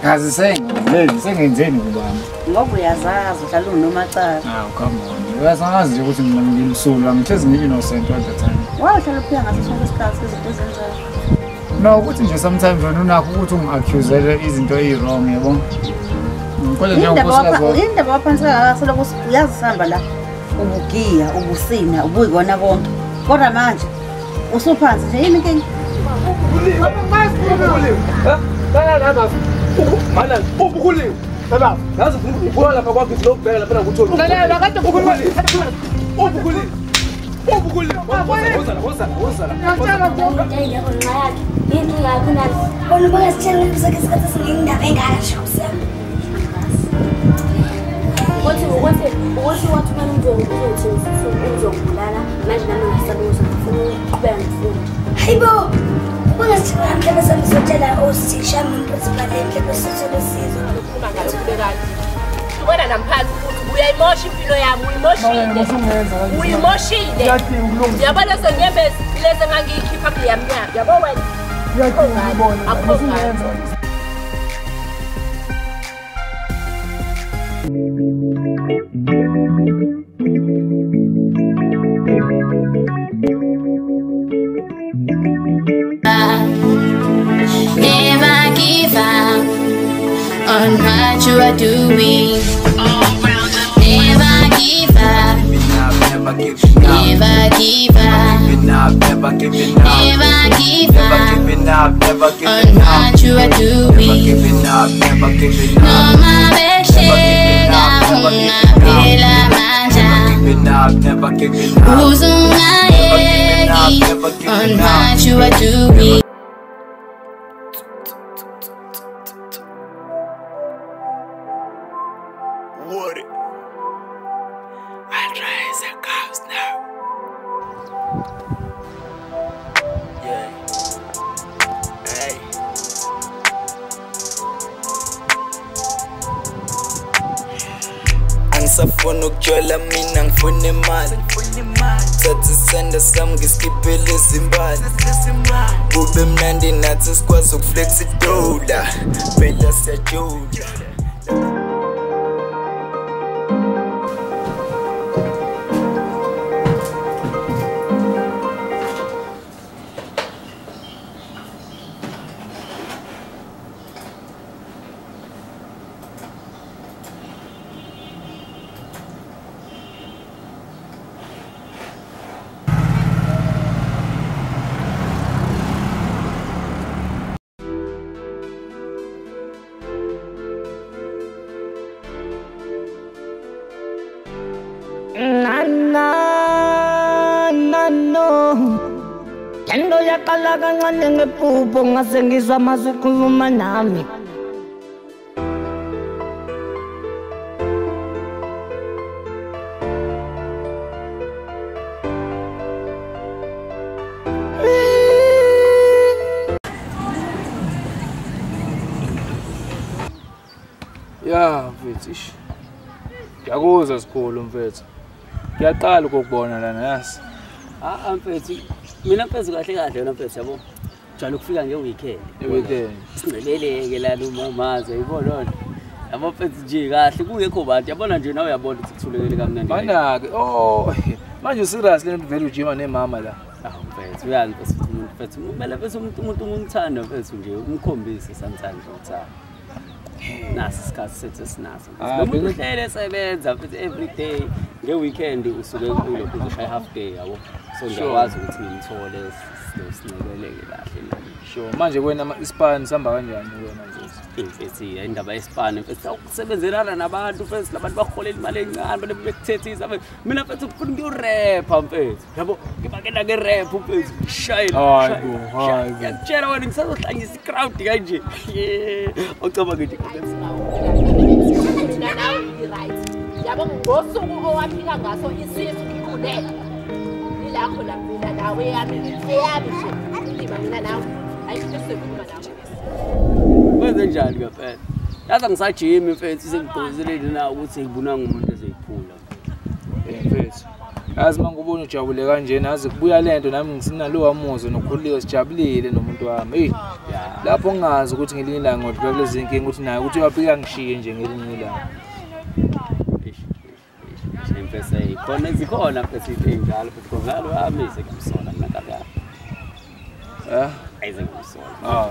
Kazi sengenzeni kubami. Ngoba uyazazi uhlala unomacala. Come on. Uyazazi nje ukuthi mina ngimsulwa ngithezi ngi-innocent all the time. Wahlala uphika ngaso sonke isikhathi izinto ezenzayo. No, ukuthi nje sometimes wena unakho ukuthi ungi-accusele izinto eyi-wrong yabo. Kodwa nje ngokhosi indaba waphansi akasoloko uyazisamba la. Ubugiya, ubusina, ubuyikona konke. Kodwa manje usuphansi nje yini inkinga? Mana, ubukhulile. Baba, ngazi ufuna ukubona lapha kwakho izilobheka lapha nguthola. Lalela kade ubukhulile. Ubukhulile. Ubukhulile. Wozala. Ngiyatshela ngiyakho nxa yakhe. Yini ngakho nazi. Bona bangasitshela ngisake isikhathi singindaba engasho sami. Ukuthi wathi manje uzongibulala manje nami ngisabuza ngifuna ukuqhubeka ngifunda. Hayibo. Ungasitshela mhlawumbe samsotshela osisha principal endle sisizwe. Ukukhuluma ngayo kubekani. Ubona namphansi ukuthi uyayimosha impilo yami, uyimoshile. Uyabona sengiyembezi leze ngangiyikhipha kule yaminyaka. Yabo wena. Never give up on what you are doing. Never give up. Never give up. Never give up. Never give up on what you are doing. Noma beshega ungaphela manja. Uzungayeki on what you are doing. What it? I try as it goes now. Yeah. Hey. Angisafuna ukujola mina ngifuna imali. Thatha isanda sami ngiskiphele izimbali. Kube mnandi nathi sikwazi ukuflex idola. Phela siyajola. Yendo yakala kancane ngephupho ngase ngizwa amazwi ekhuluma nami. Ya mfethu ish. Ngiyakuzwa Skhulu mfethu. Ngiyaqala ukubona lana yasi. Mfethu mina mfethu kahle wena mfethu yabo. Jalo ukufika ngeweekend. Weekend. Sinceleleke la umamaza yibona lona. Yabo mfethu nje kahle kungekho bantu yabona nje nawe uyabona ukuthi kuthulekele kamnandi. Mana ke manje serious le vele ujima nemama la. Mfethu uyazi mfethu kumele bese umuntu ungithanda mfethu nje umkhombise santsani ukuthi nasi isikhathi sethu esinaso. Lo uhlele esebenza mfethu every day ngeweekend usuke kulokho uzoshaya half day yabo. So ngiyakwazi ukuthi ngimthole sinebeleke kahle nami. Sure manje wena iSpan sihamba kanjani wena mfethu? Mfethu indaba yeSpan mfethu ukusebenzelana nabantu mfethu labantu baholela imali encane bale bekuthethisa mina mfethu ngifuna ngiyorapper mfethu yabo ngibakela ke rap mfethu shayela hayi ngiyatshela wena ngisazohlangisa iCrowd kanje ocaba ngithi nawe right yabo ngosuku owaphila ngaso isisu ngikudela ilakho la mina nawe yami nje indima mina nawe ayikusekhuluma nawe wenze njani kaphela yazi ngisajima mfethu sengigqozeleni na ukuthi ngibona ngumuntu ezeyiphula mfethu yazi mangubona ujabule kanje nazi kubuya lento nami ngisinalo wamuzo nokhululeko sijabulile nomuntu wami lapho ngingazi ukuthi ngelinye ilanga ngodlula kulezi inkinga ukuthi naye ukuthi uyapika ngishiye nje ngelinye ilanga. Empecé khona zikhona futhi injalo futhi ngalo amise kumsola mina kabi. Ayize kumsola.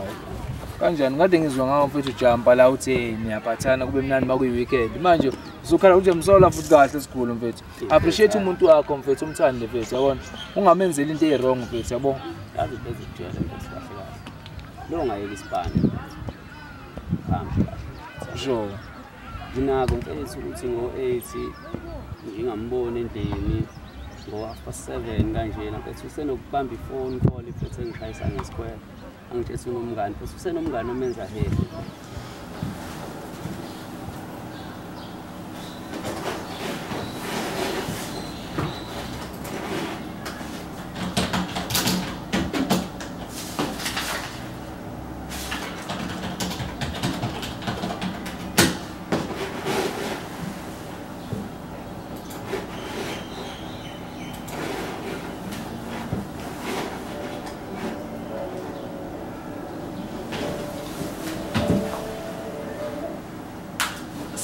Kanjani kade ngizwa ngawo mfethu ujampa la uthi niyaphathana kube mnandi makuyi weekend. Manje uzokhala ukuthi umsola futhi kahle Skhulu mfethu. Appreciate umuntu wakho mfethu umthande mfethu yabona. Ungamenzeli into ewrong mfethu yabona. Yazi bezitshela mfethu kahle kahle. Lo ngayeki isibani. Sure. Nginako mfethu ukuthi ngo8 ngingamboni endlini ngo7 kanjena mfethu usenokubamba ifone call mfethu engishayisa ngesquare. Angitshela unomngane futhi usenomngane omenza hehe.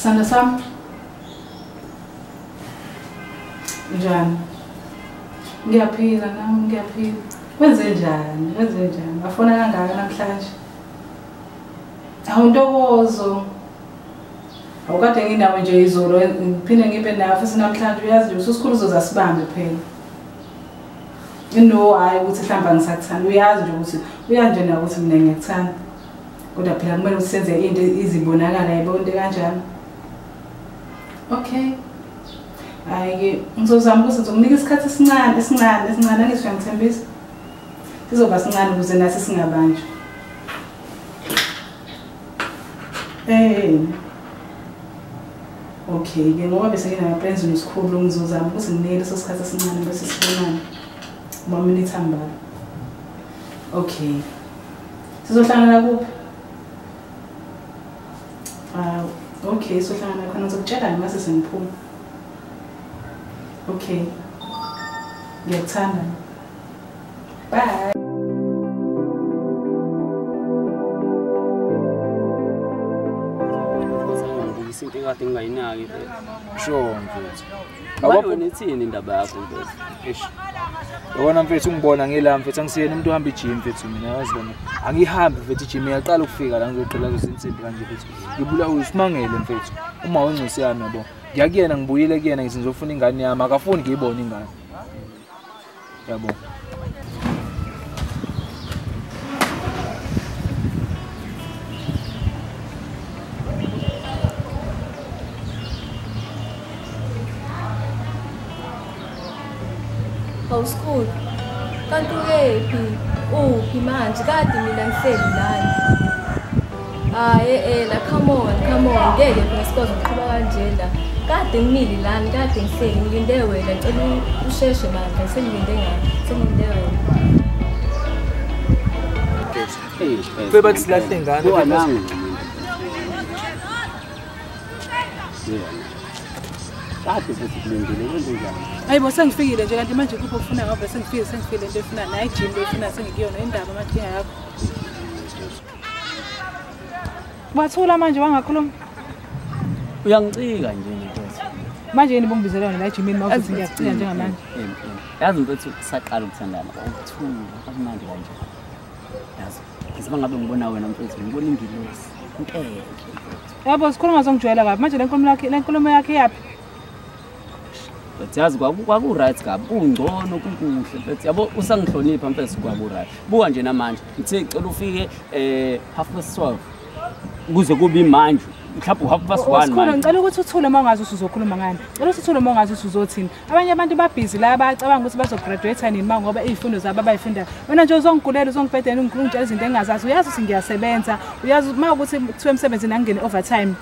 Sanda sam. Njani? Ngiyaphila nami ngiyaphila. Wenze njani? Afuna kangaka namhlanje. Awuntokozo. Awukade nginawe nje izolo ngiphinde ngibe nawe futhi namhlanje uyazi nje uSkhulu uzosibambe phela. No hayi ukuthi hlamba ngisakuthanda uyazi nje ukuthi uyanje nawe ukuthi mina ngiyakuthanda. Kodwa phela kumele usenze into izibonakala yibonke kanjani. Okay. Ayike ngizozama ukuthi ngizokunika isikhathi esincane angisho ngithembisa. Sizoba sincane ukuze nathi singabanjwa. Okay, ke ngoba bese ngina plans noSkhulu ngizozama ukuthi nginike leso sikhathi esincane bese sibonana. Uma minute ambala. Okay. Sizohlangana kuphi? Okay, sizohlangana khona ngizokutshela mase sengiphuma. Okay. Ngiyakuthanda. Bye. Isinto ekade ngingayinaki phela. Sure mfethu. Awapho nithini indaba yakho mfethu? Eish. Yabona mfethu ungibona ngila mfethu angisiyena umuntu ohamba igym mfethu mina yazi bona. Angihambi mfethu igym iyaqala ukufika la ngizoqala kuzinsimbi kanje mfethu. Ngibula usimangele mfethu. Uma wengcosiyana yabo. Ngiyakuyena ngibuyile kuyena ngithi ngizofuna ingane yami akafuni ngiyibone ingane. Yabo. Skhulu, kanti uphi manje kade mina ngihleli lana. Come on, ngeke phela sikwazi ukuqhubeka kanjena. Kade ngimili lana, kade ngihleli ngilinde wena, ngicela usheshe manje, sengilinde wena. Kube bathi silahle ingane Wanami. Kade futhi kulindile kanjani? Hayibo sengifikile nje kanti manje kupho ufuna ngoba sengifile into efuna nayi gym efuna sengikuyona indaba amadinga yakho. Bathula manje wangakhuluma. Uyangicika nje mfethu. Manje yini bongibizelana la gymini mawuthi ngiyacika njengamanje. Yazi mfethu saqala ukuthandana ukuthula kamnandi kanje. Yazi ngisaba ngabe ngibona wena mfethu ngibona ingilosi. Nkeke. Yabo sikhuluma zongijwayela kabi manje lenkulumo yakhe yapi? Yazi kwaku right kabi ungcono kukuhle mfethu yabo usangihlonipha mfethu kwaku right buka nje namanje ngithe ngicela ufike 12:30 kuze kube manje mhlawumbe 1:30 manje ngicela ukuthi uthule mangazi usuzokhuluma ngani ngicela ukuthi uthule mangazi usuzothini abanye abantu babhizi la bayacabanga ukuthi bazograduate nini manje ngoba izifundo zabo abayifunda wena nje uzongigulela uzongibhedela ungitshela izinto engingazazi uyazi ukuthi ngiyasebenza uyazi uma ukuthi kuthiwe emsebenzini angene overtime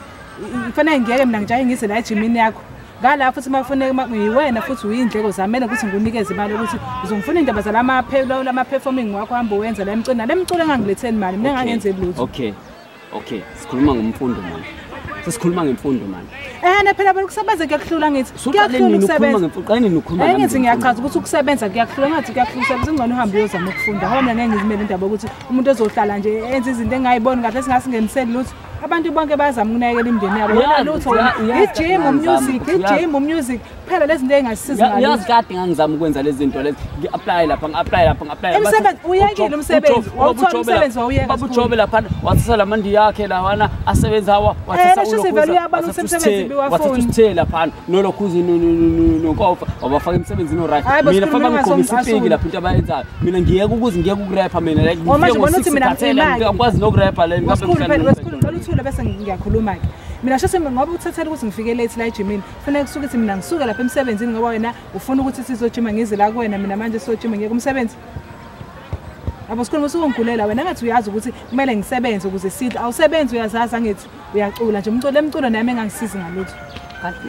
kufanele ngiyeke mina ngijahe ngise la egymini yakho ngala futhi mafuneke ngiyiwena futhi uyindleko zamene ukuthi ngikunikeze imali ukuthi uzongifuna indaba zalama performing wakho hamba wenza la emculo engangiletheni imali mina ngangenzeli lutho. Okay sikhuluma ngomfundo manje sesikhuluma ngemfundo manje. Phela ukusebenza kuyakuhlula ngithi. Kuyakuhlula ukusebenza. Ngithi ngiyachaza ukuthi ukusebenza kuyakuhlula ngathi kuyakuhlula ukusebenza ingcono uhambe uyozama ukufunda. Ngoba ngeke ngizimele indaba ukuthi umuntu ezohlala nje enze izinto engayiboni kahle singasingeniseli lutho. Abantu bonke bayazama ukunakekela imindeni yabo. Wena lutho i-gym, music phela lezi zinto engasiza ngayo. Yazi kade ngangizama ukwenza lezi zinto lezi. Ngi-apply lapha, ngi-apply lapha, ngi-apply lapha. Umsebenzi uyekile umsebenzi. Wawuthola umsebenzi wawuyeka. Baba uJobe lapha wathatha la mandi yakhe lawana asebenza hawa wathatha wathatha lapha nolokhuzi nonkofa wabafaka emsebenzini oright. Mina fama ngikhombisa ipiki lapha into abayenzayo. Mina ngiyeka ukuze ngiyeka ukurapper mina like ngikwazi nokurapper le Uthule bese ngiyakhuluma ke. Mina shese ngoba uthathela ukuthi ngifike late la ejimini. Kufanele kusuke ukuthi mina ngisuke lapha emsebenzini ngoba wena ufuna ukuthi sizojima ngize la kuwena mina manje sizojima ngiyeke umsebenzi. Abo Skhulu usungigulela wena ngathi uyazi ukuthi kumele ngisebenze ukuze sithi awusebenzi uyazazi angithi uyacula nje umculo lemculo nami engangisizi ngalutho. Kanti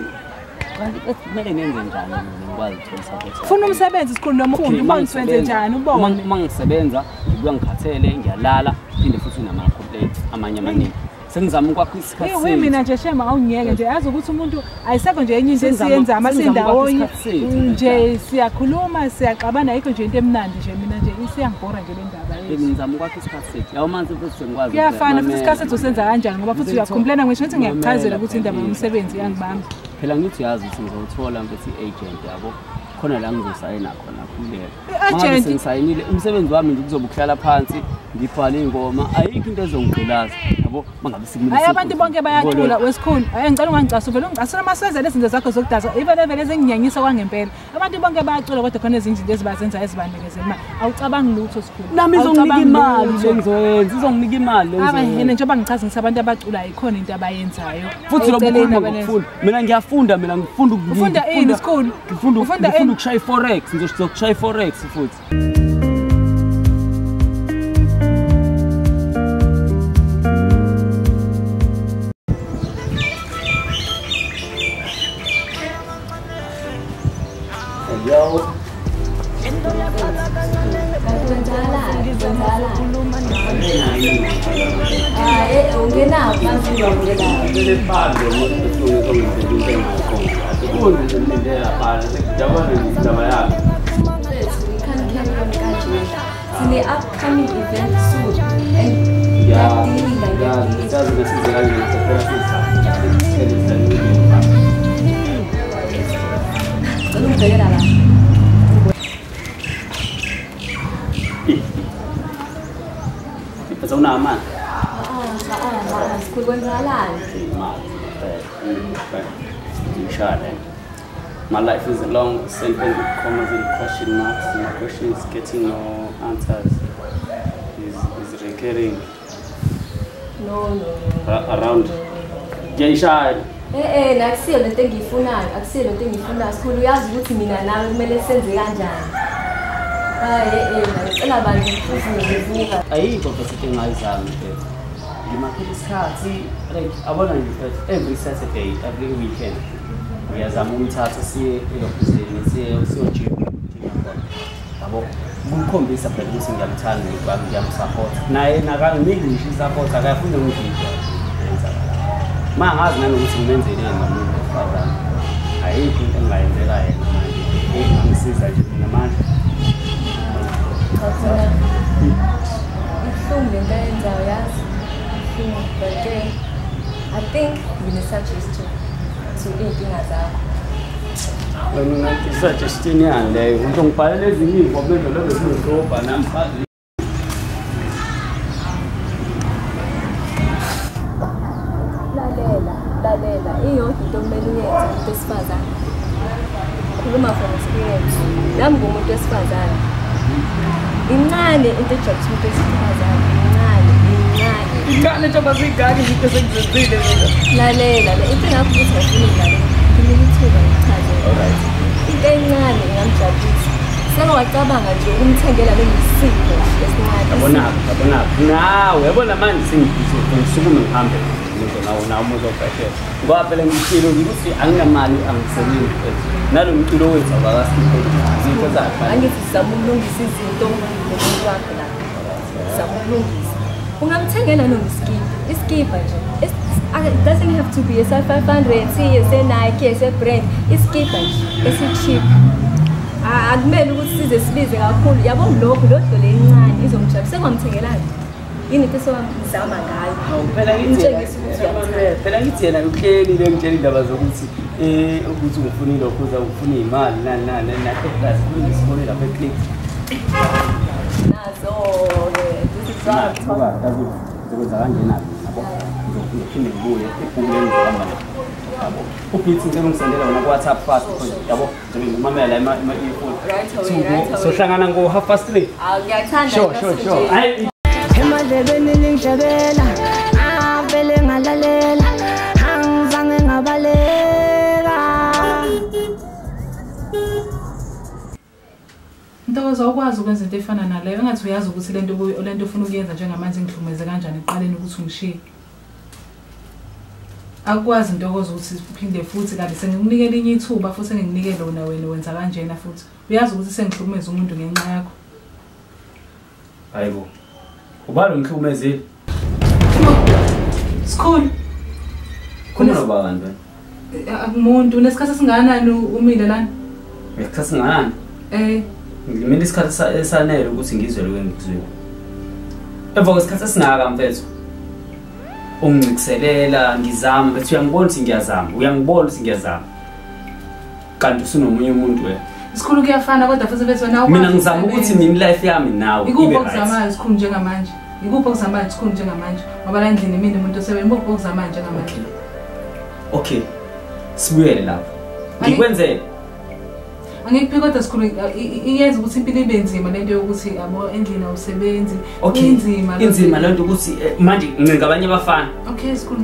kumele ngenze njani ngikwazi ukuthola support. Ufuna umsebenzi Skhulu noma ufunda ubone senze njani ubone. Uma ngisebenza ngibuya ngikhathele ngiyalala phinde futhi nama complaints amanye amaningi. Sengizama ukwakha isikhathi. Mina nje shema awungiyeke nje yazi ukuthi umuntu ayisekho nje enye into esiyenza amasindawonye nje siyakhuluma siyaxabana yikho nje into emnandi nje mina nje isiyangibhora nje le ndaba yethu. Ngizama ukwakha isikhathi sethu. Yawo manje futhi sengikwazi. Kuyafana futhi isikhathi sethu senza kanjani ngoba futhi uyacomplaina ngisho ukuthi ngiyachazela ukuthi indaba yomsebenzi yangibamba. Phela ngithi yazi ukuthi ngizothola mfethu i-agent yabo. Khona la ngizosayina khona kulelo. I-agent ngisayinile umsebenzi wami nje kuzobe ukuhlala phansi ngibhala ingoma ayikho into ezongigqilaza yabo mangabe sikumile. Hayi abantu bonke bayacula weSkhulu. Hayi ngicela ungangicasa vele ungicasela amasezelo ezinto zakho zokudasa ivele ezenginyanyisa kwangempela. Abantu bonke bayacula kodwa khona ezinye izinto ezibazenza ezibanekeze imali. Awucabangi lutho Skhulu. Nami izonginika imali lengizoyenza izokunika imali yena njengoba ngichaza ngisi abantu abacula ikhona into abayenzayo. Futhi lo ngifunda mina ngiyafunda mina ngifunda ufunda ini Skhulu? Ufunda ukushaya forex ngizokushaya forex futhi. The upcoming event soon and my life is a long sentence with commas and question marks. My question is getting no answers. Is recurring. No. Around. Jaisha. Nakusiyo lento engiyifunayo, akusiyo lento engiyifunayo. Skhulu uyazi ukuthi mina nawe kumele senze kanjani. Ngicela abantu ukuvuka. Ayikho futhi engayizami mfethu. Ngimakhela isikhathi like abona nje every Saturday, every weekend. Ngiyazama umthatha siye elokhuzeni siyojima yabo ngikhombisa phela ukuthi ngiyamthanda ngiyamsupport naye nakanginiki ngisho isupport akafuna ngidlile mangazi nanokuthi ngimenzele ngamuntu ofazana ayikho into engayenzeka yena manje ngisiza nje mina manje ihlungu lento ayenzayo yazi but I think ngine-suggestion inkinga zakho. Wena ngisuggestion yani leyo ukuthi ngibhalele ezinye izingoma lezo zizodroba nami bazi. Lalela iyonke into kumele uyenze umuntu wesifazane. Khuluma from experience. Nami ngumuntu wesifazane. Incane into ejobs umuntu wesifazane. Incane njengoba zigane izinto sengizenzile mina. Lalela into yakho ukuthi ngifuna lalela. Ngilithuka ngichaze. Alright. Into encane ngamjabulisa. Sake wacabanga nje ukumthengela lesizinto esincane. Yabona. Nawe yabona manje sengisukume ngihambe. Nawo muzobhekela ngoba phela ngitshilo ukuthi anginamali angisebenzi nalo mculo wethu abakasikho izinto zakhe angithi sizama ukulungisa izinto ngomuntu wakhe la sizama ukulungisa ungamthengela noma iskipa nje It doesn't have to be a 500, say Nike, say brand. It's cheap and it's cheap. Akumele ukuthi size sibize kakhulu yabo lokho lodwa lencane izomshaya sengomthengelani yini ke sowamzama ngayo phela ngithi yena uhleli le ngitshela indaba zokuthi ukuthi ungifuna lokho uza ufuna imali nani nathi plus kulungisibone lapha eclick nazo this is what I'm talking about. Zokwenza kanjena nabo ngizophinde ngibuye ephumeni ngihamba yabo uPete ngicela ungisendela wona ku WhatsApp fast because yabo ngizobe ngimamela la earphone so hlangana ngo 3:30. Ngiyathanda sure hayi emadlebeni ningijabela avele ngalalela angizange ngabaleka Ntokozo ukwazi ukwenza into efana naleyo engathi uyazi ukuthi lento ufuna ukuyenza njengamanje ngihlumeze kanjani eqaleni ukuthi ungishiye akwazi Ntokozo ukuthi uphinde futhi kanti sengikunikele linye ithuba futhi ngikunikele lona wena wenza kanjena futhi uyazi ukuthi sengihlumeze umuntu ngenxa yakho hayibo ubalo ngihlukumezile Skhulu khona abantu akumuntu nesikhathi singanani umile lana ngesikhathi singanani ngimele isikhathi esanele ukuthi ngizwe lokho engikuzwile emva kwesikhathi esingaka mfethu ungicikselela ngizama bethi uyangibona ukuthi ngiyazama kanti usunomunye umuntu wena Skhulu kuyafana kodwa futhi bese wena mina ngizama ukuthi mina life yami nawe ikuphi okuzamayo Skhulu njengamanje ikuphi okuzamayo Skhulu njengamanje ngoba la endlini mina umuntu osebenza ikuphi okuzamayo njengamanje okay sibuyele lapho ngikwenze angikuphi kodwa Skhulu iyenza ukuthi impilo ibe nzima lento yokuthi yabo endlini awusebenzi inzima lento ukuthi manje ngingabanye abafana okay Skhulu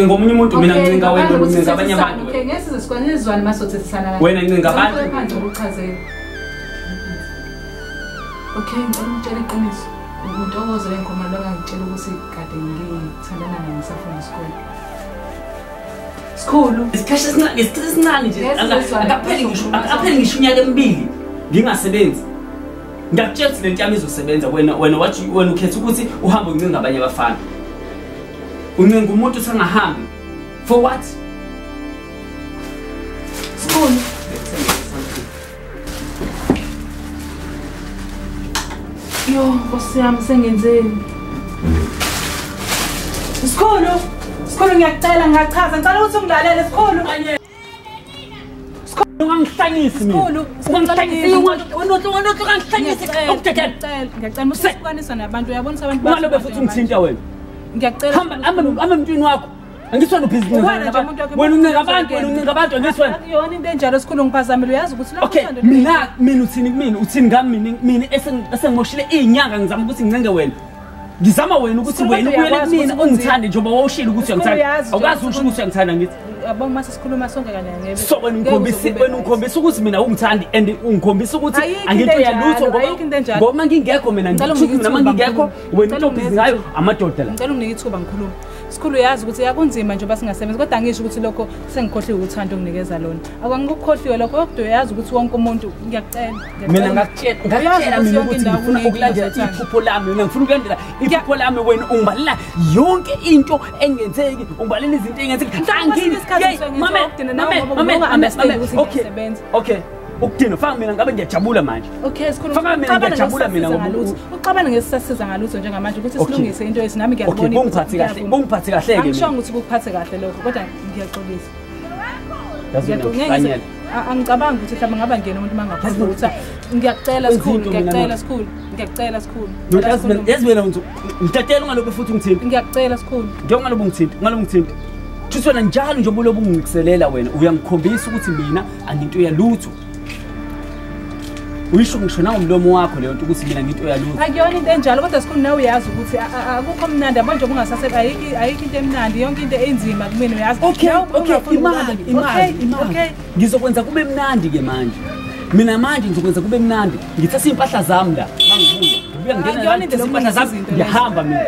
ngomunye umuntu mina ngingabanye abantu okay ngesize sikwanezwana masothesana kanjani wena ngingabantu manje ukuchazela okay ngicela iqiniso umuntu owoze lenkomo lo ngangitshela ukuthi kade ngithandana naye ngisafunda isikole Skhulu isikhathi esincane nje akapheli ngisho unyaka emibili ngingasebenzi ngiyakutshela ukuthi lento yami izosebenza wena ukhetha ukuthi uhambe uncinga ngabanye abafana uncinga umuntu usangahambi for what Skhulu yo Nkosi yami sengenzeni Skhulu ngiyacela ngiyachaza ngicela ukuthi ungilalele Skhulu ungangihlanyisi mina ungangihlanyisi wena ungangihlanyisi ngiyacela usikwanisa nabantu uyabonisa abantu ungalobe futhi ungithinta wena ngiyacela hamba emntwini wakho angisona ubhizinisi wena uncika abantu angisona yona into enjalo Skhulu ngiphazamile uyazi ukuthi lapho uthando mina uthini ngami mina esengimoshile izinyanga ngizama ukuthi ngincenge wena ngizama wena ukuthi wena ubuyele kumina ungithande njengoba wawushila ukuthi uyangithanda awukazi usho ukuthi uyangithanda ngithi yabo mase sikhuluma sonke kanye ngebe so wena ungikhombisa ukuthi mina ungithandi and ungikhombisa ukuthi angento yalutho ngoba ngingekho mina ngithuki mina ngingekho wena into obhizi ngayo amadoda la ngicela unginike ithuba ngikhuluma Skhulu uyazi ukuthi yakunzima nje basingasebenzi kodwa angisho ukuthi lokho sengikhohliwe uthando onginikeza lona akangikukhohliwe lokho kodwa uyazi ukuthi wonke umuntu ngiyacela mina ngakutshela mina ukuthi ngifuna ukulandela iphupho lami mina ngifuna ukulandela iphupho lami wena ungibalela yonke into engenzeki ungibalela izinto engenzeki okay ukudina faka mina ngabe ngiyajabula manje okay Skhulu faka mina ngiyajabula mina ngokuthi uxabana ngesisiza ngalutho njengamanje ukuthi silungise into yesi nami ngiyabona bungiphathi kahle ke angisho ukuthi ukuphathe kahle lokho kodwa ngiyaxolisa angicabanga ukuthi mhlawumbe ngaba ngena umuntu mangaphathi ukuthi ngiyacela Skhulu yazi wena ngitatela ungalobe futhi ungithinta ngiyacela Skhulu ngiyongalobe ungithinta Thisona njalo njengoba lobu ngikuselela wena uyangikhombisa ukuthi mina anginto yalutho uyisho ngisho nawo umlomo wakho leyo nto ukuthi mina nginto yalutho akuyona into enjalo kodwa Skhulu nawe uyazi ukuthi akukho mnandi manje ungasasebe ayikho into emnandi yonke into enzima kumina uyazi okay imali ngizokwenza kube mnandi ke manje mina manje ngizokwenza kube mnandi ngithatha impahla zami la mangibuya ngiyangena la ngihamba mina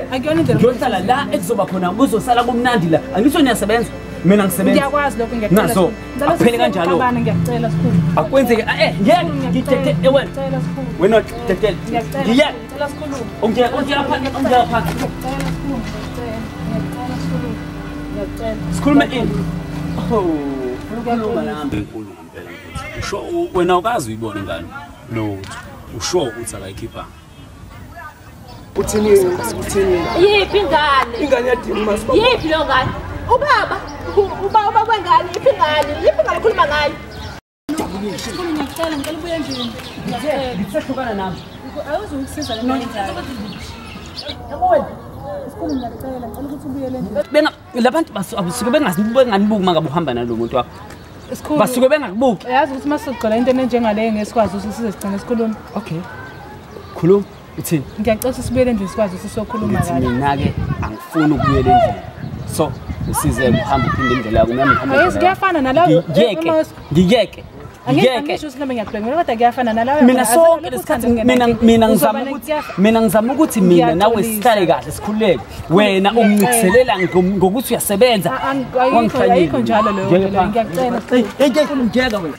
ngiyohlala la ekuzoba khona kuzosala kumnandi la angisho niyasebenza mina ngisebenza ngiyakwazi lokho ngiyacela naso aphele kanjalo ngiyacela Skhulu akwenzeke ngiyeke wena tetele ngiyacela Skhulu ungiyapha ngiyacela. Sikhulume ini. Oh, ukhuluma nami enkulu ngempela. Usho wena ukazi uyibona ngani? No. Usho uthi akayikhipha. Uthini? Yiphi ingane? Ingane yadini masiba. Yiphi lo ngane? Ubaba. Ubaba kwengane, yiphi ingane? Yiphi ingane ukhuluma ngayo? Skhulu ngiyacela ngicela ubuye endlini. Ngisehlukana nami. Awuzungisiza le nto enzayo. Yabona. Skhulu ngiyacela ngicela ukuthi ubuyele endlini. Benga labantu basuke benganibuki mangabe uhamba nalo muntu wakho. Skhulu. Basuke bengakubuki. Yazi ukuthi masizogcola into enjengale ngesikwazi ukuthi sizogcina sikhuluma. Okay. Khuluma. Uthini? Ngiyacela ukuthi sibuyele endlini sikwazi ukuthi sokhuluma kahle. Mina ke angifuni ukubuyela endlini. So usize uhamba uphinde indlela yakho nami ngihamba. Yes, kuyafana nalawo. Ngiyeke. Angisho ukuthi nami ngiyaqhubeka kodwa kuyafana nalawo. Mina sonke lesikhathi mina ngizama ukuthi mina nawe sihlale kahle sikhululeke. Wena ungiciselela ngokuthi uyasebenza. Ayikho njalo leyo ngiyacela. Ngiyeka wena.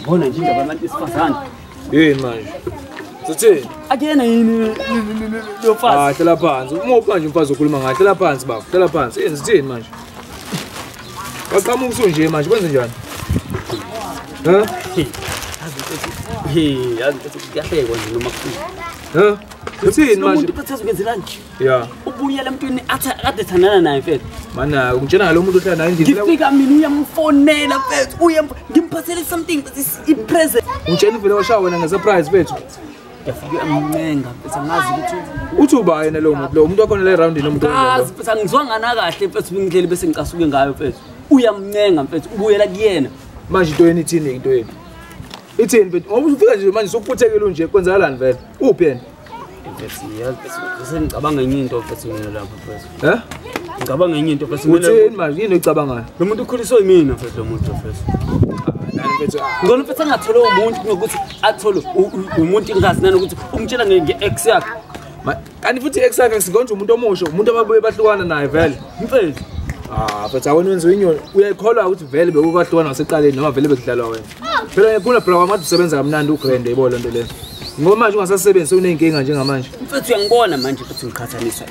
Bona nje indaba yabantu besifazane. Yini manje? Uthini? Akuyena yini lo mfazi? Ah, hlala phansi. Uma uqanje umfazi okhuluma ngayo, hlala phansi baba. Hlala phansi. Yenza uthini manje? Waqhamuka usunje manje, kwenze njani? Ha? Yazi ukuthi kuyahlekwa nje noma kufika. Ha? Uthini manje? Umuntu uphethe ukwenzelani? Yeah. Ubuyela emntwini athi kade thandana naye mfethu. Mana, ungitshela ngalo muntu ohlala naye endlini. Ngifika mina uyamfonela mfethu, ngimphathele something but it's present. Ungitshela vele washawa wena ngesurprise mfethu. Yafika amnenga mfethu angazi ukuthi uthi uba yena lo muntu wakhona le round nomuntu ngazi mfethu angizwanga kahle mfethu ngindlela bese ngicasuke ngayo mfethu. Uyamnenga mfethu ubuyela kuyena. Manje into yeni ithini into yeni? Ithini mfethu? Ngoba ufika nje manje sokuphuthekela nje kwenzakalani vele? Uphi yena? Mfethu yazi bese ngicabanga enye into mfethu mina lapha mfethu. Eh? Ngicabanga enye into mfethu mina. Uthini manje? Yini oyicabangayo? Lo muntu ukhuliswe yimina mfethu lo muntu mfethu. Ngona mfethu angathole umuntu ngokuthi athole umuntu ingazi nani ukuthi umtshela nge-ex yakhe. Kanti futhi ex yakhe singonje umuntu omusha, umuntu ababuye bahlukana naye vele. Mfethu. Ah, but awona wenza inyoni. Uyayikholwa ukuthi vele bekukahlukana ngaseqaleni noma vele bekudlalwa wena. Phela ngikuna phela kwamathi usebenza kamnandi uGrand yebo lonto le. Ngoba manje ungasasebenzi unenkinga njengamanje. Mfethu uyangibona manje futhi ngikhathaniswa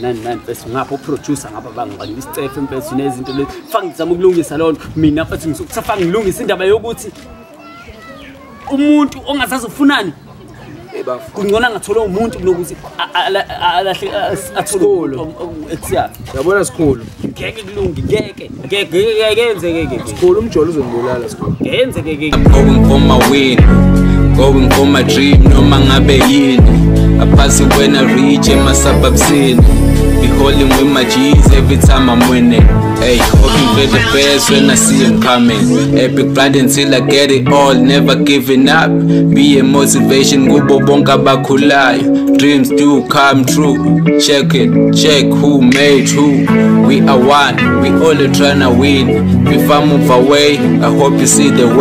nani mfethu ngapha uproducer ngapha bangibalile istefe mfethu nezinto lezi. Fanga ngizama ukulungisa lonto. Mina mfethu ngisukufanga ngilungisa indaba yokuthi umuntu ongazazi ufunani. Ebafu. Kungona ngathola umuntu kunokuthi alahle athole eksiya. Yabona Skhulu. Ngeke kulungi ngeke yenzeke. Skhulu umjolo uzongibulala Skhulu. Yenzeke. Going for my win, going for my dream, noma ngabe yini. Apasi when I reach my suburbs. Be holding with my G's every time I'm winning. Hey, hoping for the best when I see him coming. Epic blood until I get it all, never giving up. Be a motivation, kubo bonke abakhulayo. Dreams do come true. Check it, check who made who. We are one, we all tryna win. If I move away, I hope you see the way.